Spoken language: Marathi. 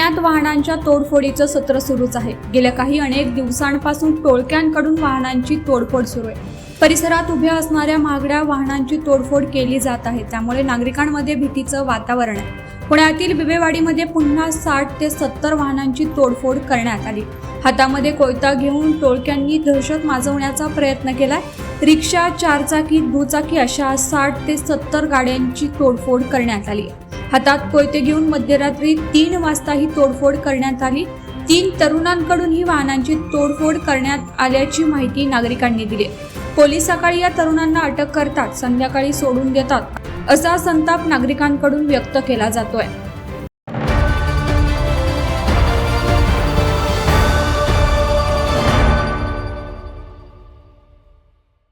पुण्यात वाहनांच्या तोडफोडीचं सत्र सुरूच आहे। गेल्या अनेक दिवसांपासून टोळक्यांकडून वाहनांची तोडफोड सुरू आहे। परिसरात उभ्या असणाऱ्या महागड्या वाहनांची तोडफोड केली जात आहे, त्यामुळे नागरिकांमध्ये भीतीचं वातावरण आहे। पुण्यातील बिबेवाडीमध्ये पुन्हा 60 ते 70 वाहनांची तोडफोड करण्यात आली। हातामध्ये कोयता घेऊन टोळक्यांनी दहशत माजवण्याचा प्रयत्न केलाय। रिक्षा, चारचाकी, दुचाकी अशा 60 ते 70 गाड्यांची तोडफोड करण्यात आली। हातात कोयते घेऊन मध्यरात्री 3 वाजता ही तोडफोड करण्यात आली। 3 तरुणांकडून ही वाहनांची तोडफोड करण्यात आल्याची माहिती नागरिकांनी दिली। पोलीस सकाळी या तरुणांना अटक करतात, संध्याकाळी सोडून देतात, असा संताप नागरिकांकडून व्यक्त केला जातोय।